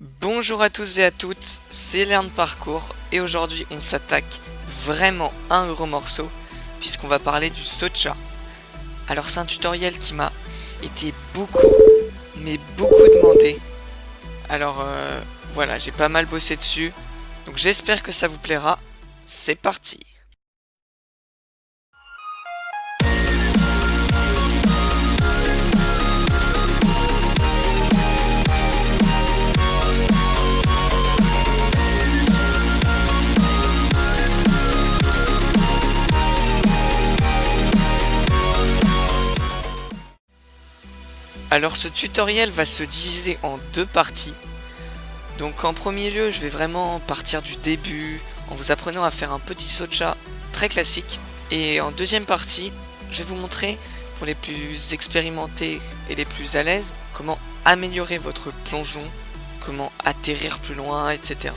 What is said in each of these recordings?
Bonjour à tous et à toutes, c'est Learn Parcours et aujourd'hui on s'attaque vraiment à un gros morceau puisqu'on va parler du saut de chat. Alors c'est un tutoriel qui m'a été beaucoup demandé. Alors voilà, j'ai pas mal bossé dessus, donc j'espère que ça vous plaira. C'est parti! Alors ce tutoriel va se diviser en deux parties. Donc en premier lieu, je vais vraiment partir du début en vous apprenant à faire un petit saut de chat très classique. Et en deuxième partie, je vais vous montrer, pour les plus expérimentés et les plus à l'aise, comment améliorer votre plongeon, comment atterrir plus loin, etc.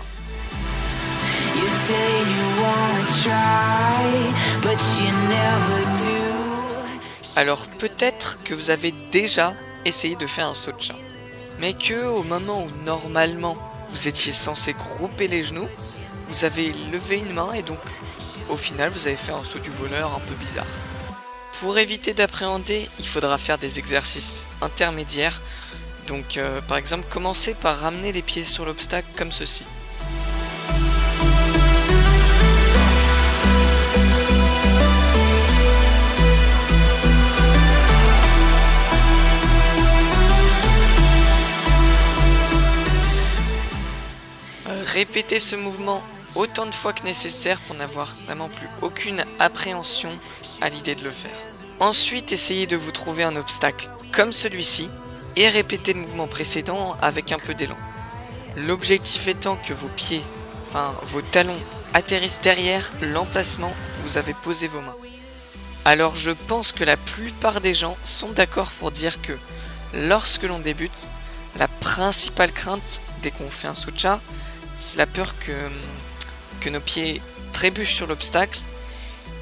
Alors peut-être que vous avez déjà essayé de faire un saut de chat, mais que au moment où normalement vous étiez censé grouper les genoux, vous avez levé une main et donc au final vous avez fait un saut du voleur un peu bizarre. Pour éviter d'appréhender, il faudra faire des exercices intermédiaires. Donc par exemple, commencez par ramener les pieds sur l'obstacle comme ceci. Répétez ce mouvement autant de fois que nécessaire pour n'avoir vraiment plus aucune appréhension à l'idée de le faire. Ensuite, essayez de vous trouver un obstacle comme celui-ci et répétez le mouvement précédent avec un peu d'élan. L'objectif étant que vos pieds, vos talons, atterrissent derrière l'emplacement où vous avez posé vos mains. Alors je pense que la plupart des gens sont d'accord pour dire que lorsque l'on débute, la principale crainte dès qu'on fait un saut de chat, c'est la peur que nos pieds trébuchent sur l'obstacle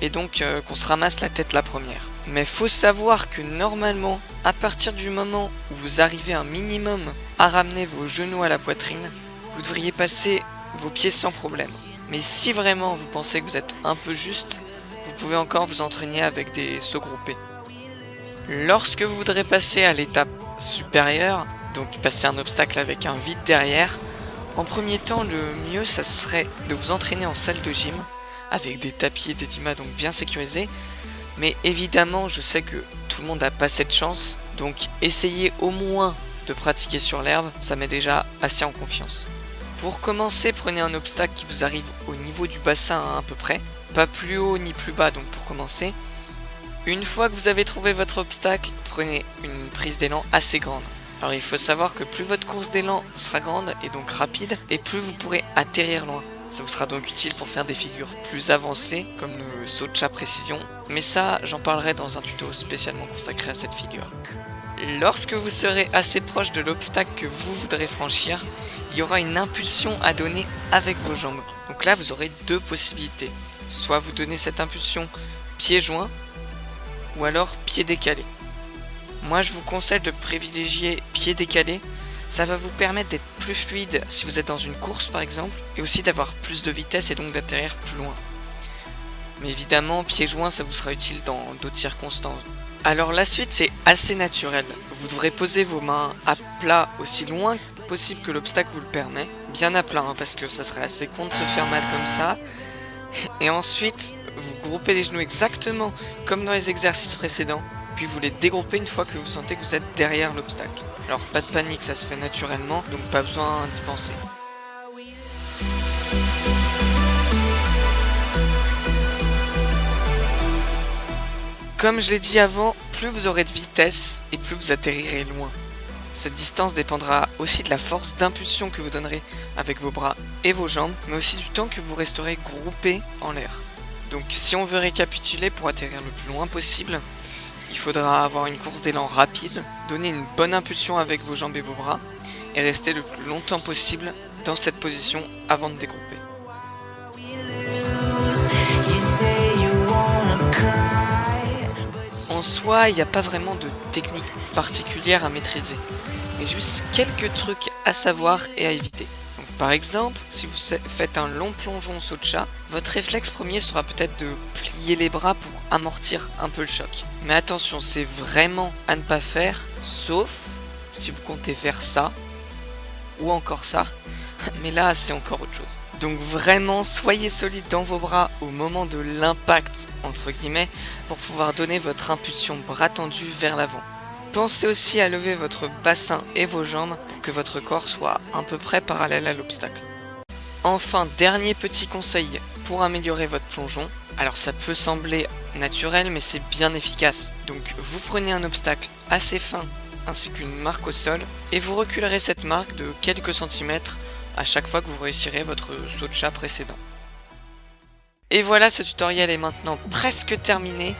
et donc qu'on se ramasse la tête la première. Mais faut savoir que normalement, à partir du moment où vous arrivez un minimum à ramener vos genoux à la poitrine, vous devriez passer vos pieds sans problème. Mais si vraiment vous pensez que vous êtes un peu juste, vous pouvez encore vous entraîner avec des sauts groupés. Lorsque vous voudrez passer à l'étape supérieure, donc passer un obstacle avec un vide derrière, en premier temps, le mieux, ça serait de vous entraîner en salle de gym, avec des tapis et des dimas donc bien sécurisés. Mais évidemment, je sais que tout le monde n'a pas cette chance, donc essayez au moins de pratiquer sur l'herbe, ça met déjà assez en confiance. Pour commencer, prenez un obstacle qui vous arrive au niveau du bassin à peu près, pas plus haut ni plus bas donc pour commencer. Une fois que vous avez trouvé votre obstacle, prenez une prise d'élan assez grande. Alors il faut savoir que plus votre course d'élan sera grande et donc rapide, et plus vous pourrez atterrir loin. Ça vous sera donc utile pour faire des figures plus avancées, comme le saut de chat précision, mais ça j'en parlerai dans un tuto spécialement consacré à cette figure. Lorsque vous serez assez proche de l'obstacle que vous voudrez franchir, il y aura une impulsion à donner avec vos jambes. Donc là vous aurez deux possibilités. Soit vous donnez cette impulsion pieds joints, ou alors pieds décalés. Moi je vous conseille de privilégier pieds décalés, ça va vous permettre d'être plus fluide si vous êtes dans une course par exemple, et aussi d'avoir plus de vitesse et donc d'atterrir plus loin. Mais évidemment, pieds joints ça vous sera utile dans d'autres circonstances. Alors la suite c'est assez naturel, vous devrez poser vos mains à plat aussi loin que possible que l'obstacle vous le permet, bien à plat parce que ça serait assez con de se faire mal comme ça. Et ensuite, vous groupez les genoux exactement comme dans les exercices précédents, puis vous les dégroupez une fois que vous sentez que vous êtes derrière l'obstacle. Alors pas de panique, ça se fait naturellement, donc pas besoin d'y penser. Comme je l'ai dit avant, plus vous aurez de vitesse et plus vous atterrirez loin. Cette distance dépendra aussi de la force d'impulsion que vous donnerez avec vos bras et vos jambes, mais aussi du temps que vous resterez groupé en l'air. Donc si on veut récapituler, pour atterrir le plus loin possible, il faudra avoir une course d'élan rapide, donner une bonne impulsion avec vos jambes et vos bras, et rester le plus longtemps possible dans cette position avant de dégrouper. En soi, il n'y a pas vraiment de technique particulière à maîtriser, mais juste quelques trucs à savoir et à éviter. Donc, par exemple, si vous faites un long plongeon au saut de chat, votre réflexe premier sera peut-être de plier les bras pour amortir un peu le choc. Mais attention, c'est vraiment à ne pas faire, sauf si vous comptez faire ça, ou encore ça, mais là c'est encore autre chose. Donc vraiment, soyez solide dans vos bras au moment de l'impact, entre guillemets, pour pouvoir donner votre impulsion bras tendu vers l'avant. Pensez aussi à lever votre bassin et vos jambes pour que votre corps soit à peu près parallèle à l'obstacle. Enfin, dernier petit conseil pour améliorer votre plongeon. Alors ça peut sembler naturel, mais c'est bien efficace. Donc vous prenez un obstacle assez fin ainsi qu'une marque au sol et vous reculerez cette marque de quelques centimètres à chaque fois que vous réussirez votre saut de chat précédent. Et voilà, ce tutoriel est maintenant presque terminé.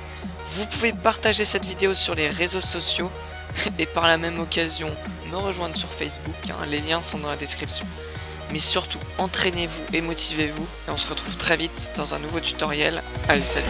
Vous pouvez partager cette vidéo sur les réseaux sociaux et par la même occasion me rejoindre sur Facebook, les liens sont dans la description. Mais surtout, entraînez-vous et motivez-vous et on se retrouve très vite dans un nouveau tutoriel. Allez, salut!